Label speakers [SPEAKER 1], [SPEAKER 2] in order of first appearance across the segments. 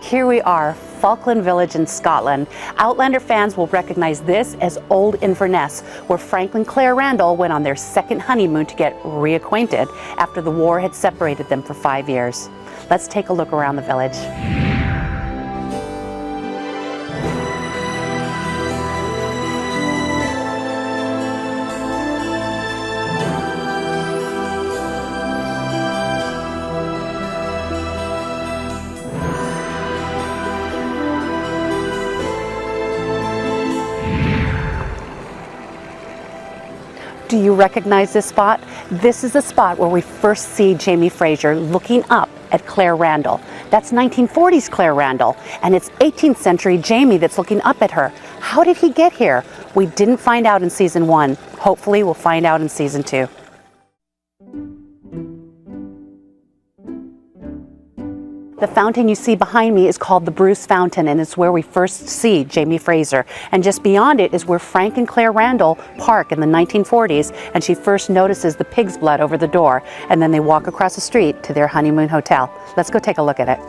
[SPEAKER 1] Here we are, Falkland Village in Scotland. Outlander fans will recognize this as Old Inverness, where Frank and Claire Randall went on their second honeymoon to get reacquainted after the war had separated them for 5 years. Let's take a look around the village. Do you recognize this spot? This is the spot where we first see Jamie Fraser looking up at Claire Randall. That's 1940s Claire Randall, and it's 18th century Jamie that's looking up at her. How did he get here? We didn't find out in season 1. Hopefully we'll find out in season 2. The fountain you see behind me is called the Bruce Fountain, and it's where we first see Jamie Fraser. And just beyond it is where Frank and Claire Randall park in the 1940s, and she first notices the pig's blood over the door, and then they walk across the street to their honeymoon hotel. Let's go take a look at it.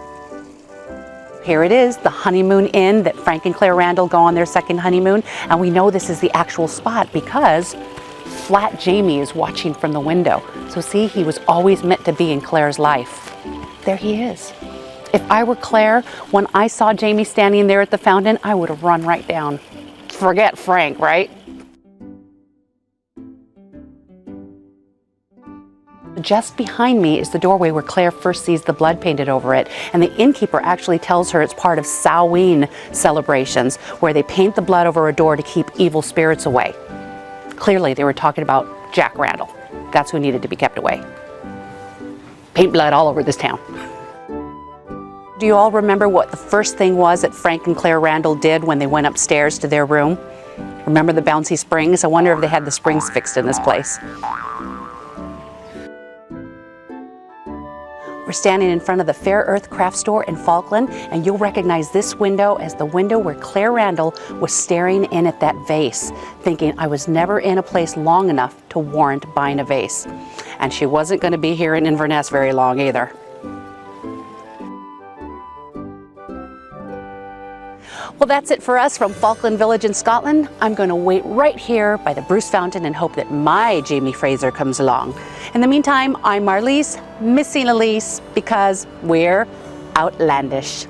[SPEAKER 1] Here it is, the honeymoon inn that Frank and Claire Randall go on their second honeymoon, and we know this is the actual spot because Flat Jamie is watching from the window. So see, he was always meant to be in Claire's life. There he is. If I were Claire, when I saw Jamie standing there at the fountain, I would have run right down. Forget Frank, right? Just behind me is the doorway where Claire first sees the blood painted over it, and the innkeeper actually tells her it's part of Samhain celebrations, where they paint the blood over a door to keep evil spirits away. Clearly, they were talking about Jack Randall. That's who needed to be kept away. Paint blood all over this town. Do you all remember what the first thing was that Frank and Claire Randall did when they went upstairs to their room? Remember the bouncy springs? I wonder if they had the springs fixed in this place. We're standing in front of the Fair Earth craft store in Falkland, and you'll recognize this window as the window where Claire Randall was staring in at that vase, thinking I was never in a place long enough to warrant buying a vase. And she wasn't going to be here in Inverness very long either. Well, that's it for us from Falkland Village in Scotland. I'm going to wait right here by the Bruce Fountain and hope that my Jamie Fraser comes along. In the meantime, I'm Marlise, Missing Elise, because we're outlandish.